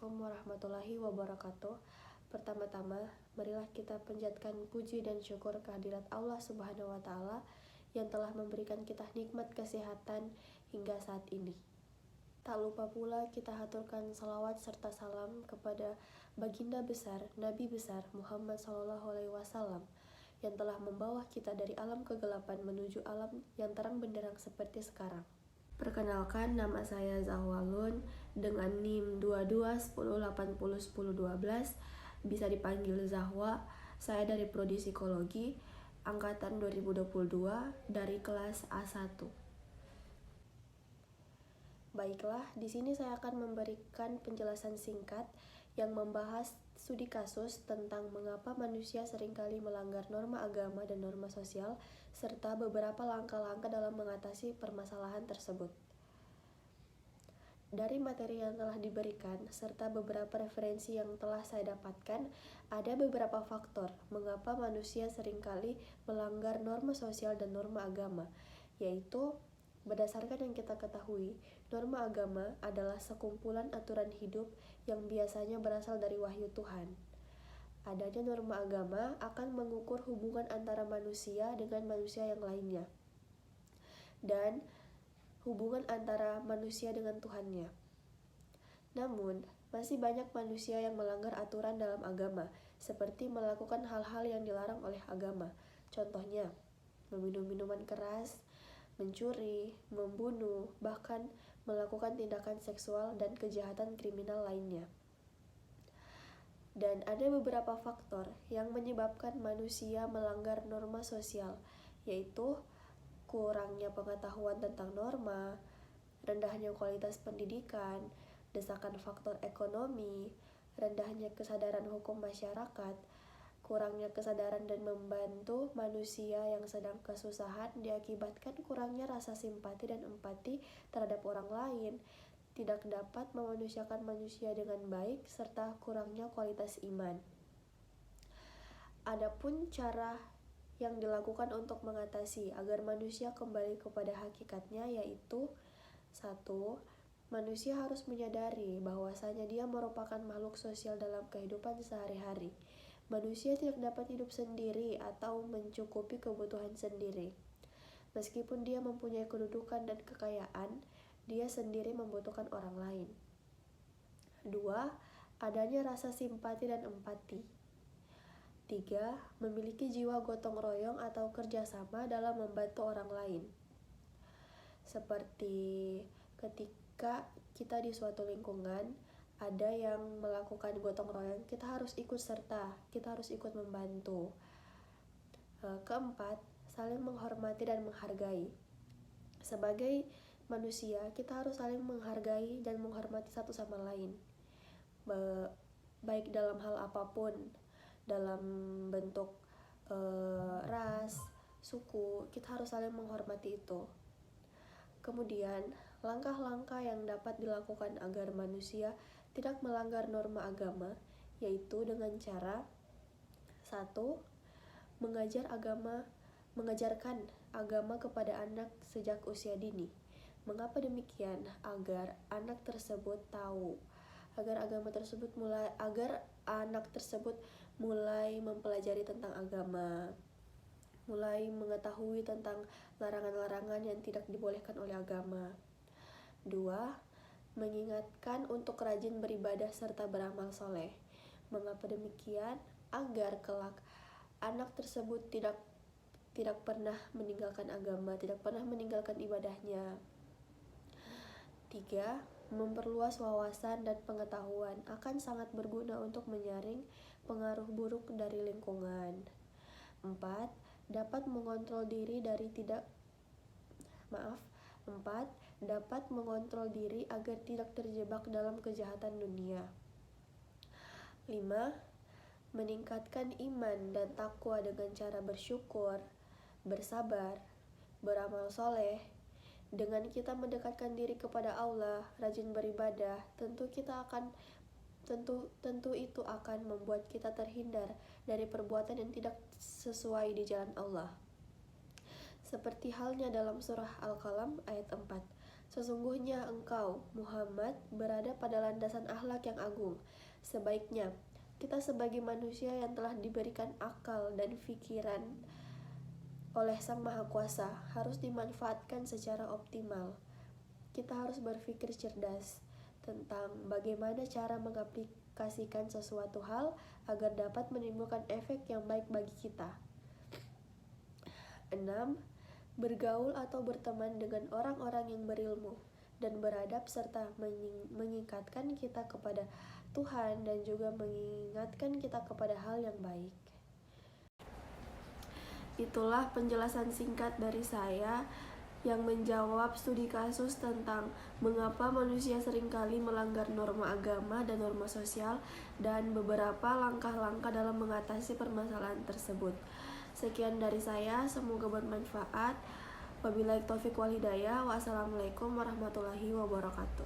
Assalamualaikum warahmatullahi wabarakatuh. Pertama-tama, marilah kita panjatkan puji dan syukur kehadirat Allah Subhanahu wa Ta'ala yang telah memberikan kita nikmat kesehatan hingga saat ini. Tak lupa pula kita haturkan salawat serta salam kepada baginda besar, Nabi besar Muhammad SAW yang telah membawa kita dari alam kegelapan menuju alam yang terang benderang seperti sekarang. Perkenalkan, nama saya Zahwalun dengan NIM 2210801012, bisa dipanggil Zahwa. Saya dari Prodi Psikologi angkatan 2022 dari kelas A1. Baiklah, di sini saya akan memberikan penjelasan singkat yang membahas studi kasus tentang mengapa manusia seringkali melanggar norma agama dan norma sosial, serta beberapa langkah-langkah dalam mengatasi permasalahan tersebut. Dari materi yang telah diberikan, serta beberapa referensi yang telah saya dapatkan, ada beberapa faktor mengapa manusia seringkali melanggar norma sosial dan norma agama, yaitu berdasarkan yang kita ketahui, norma agama adalah sekumpulan aturan hidup yang biasanya berasal dari wahyu Tuhan. Adanya norma agama akan mengukur hubungan antara manusia dengan manusia yang lainnya, dan hubungan antara manusia dengan Tuhannya. Namun, masih banyak manusia yang melanggar aturan dalam agama, seperti melakukan hal-hal yang dilarang oleh agama. Contohnya, meminum minuman keras, mencuri, membunuh, bahkan melakukan tindakan seksual dan kejahatan kriminal lainnya. Dan ada beberapa faktor yang menyebabkan manusia melanggar norma sosial, yaitu kurangnya pengetahuan tentang norma, rendahnya kualitas pendidikan, desakan faktor ekonomi, rendahnya kesadaran hukum masyarakat, kurangnya kesadaran dan membantu manusia yang sedang kesusahan diakibatkan kurangnya rasa simpati dan empati terhadap orang lain, tidak dapat memanusiakan manusia dengan baik, serta kurangnya kualitas iman. Adapun cara yang dilakukan untuk mengatasi agar manusia kembali kepada hakikatnya, yaitu 1. Manusia harus menyadari bahwasanya dia merupakan makhluk sosial dalam kehidupan sehari-hari. Manusia tidak dapat hidup sendiri atau mencukupi kebutuhan sendiri. Meskipun dia mempunyai kedudukan dan kekayaan, dia sendiri membutuhkan orang lain. 2. Adanya rasa simpati dan empati. 3. Memiliki jiwa gotong royong atau kerjasama dalam membantu orang lain. Seperti ketika kita di suatu lingkungan, ada yang melakukan gotong royong, kita harus ikut serta, kita harus ikut membantu. 4. Saling menghormati dan menghargai. Sebagai manusia, kita harus saling menghargai dan menghormati satu sama lain, baik dalam hal apapun, dalam bentuk ras, suku, kita harus saling menghormati itu. Kemudian, langkah-langkah yang dapat dilakukan agar manusia tidak melanggar norma agama, yaitu dengan cara 1. Mengajarkan agama kepada anak sejak usia dini. Mengapa demikian? Agar anak tersebut tahu, agar anak tersebut mulai mempelajari tentang agama, mulai mengetahui tentang larangan-larangan yang tidak dibolehkan oleh agama. 2. Mengingatkan untuk rajin beribadah serta beramal soleh. Mengapa demikian? Agar kelak anak tersebut tidak pernah meninggalkan agama, tidak pernah meninggalkan ibadahnya. 3. Memperluas wawasan dan pengetahuan akan sangat berguna untuk menyaring pengaruh buruk dari lingkungan. 4. Dapat mengontrol diri agar tidak terjebak dalam kejahatan dunia. 5. Meningkatkan iman dan takwa dengan cara bersyukur, bersabar, beramal soleh. Dengan kita mendekatkan diri kepada Allah, rajin beribadah, tentu itu akan membuat kita terhindar dari perbuatan yang tidak sesuai di jalan Allah. Seperti halnya dalam surah Al-Qalam ayat 4. Sesungguhnya engkau, Muhammad, berada pada landasan akhlak yang agung. Sebaiknya, kita sebagai manusia yang telah diberikan akal dan pikiran oleh Sang Maha Kuasa harus dimanfaatkan secara optimal. Kita harus berpikir cerdas tentang bagaimana cara mengaplikasikan sesuatu hal agar dapat menimbulkan efek yang baik bagi kita. 6. Bergaul atau berteman dengan orang-orang yang berilmu dan beradab serta mengingatkan kita kepada Tuhan dan juga mengingatkan kita kepada hal yang baik. Itulah penjelasan singkat dari saya yang menjawab studi kasus tentang mengapa manusia seringkali melanggar norma agama dan norma sosial dan beberapa langkah-langkah dalam mengatasi permasalahan tersebut. Sekian dari saya, semoga bermanfaat. Wabillahi taufiq wal hidayah. Wassalamualaikum warahmatullahi wabarakatuh.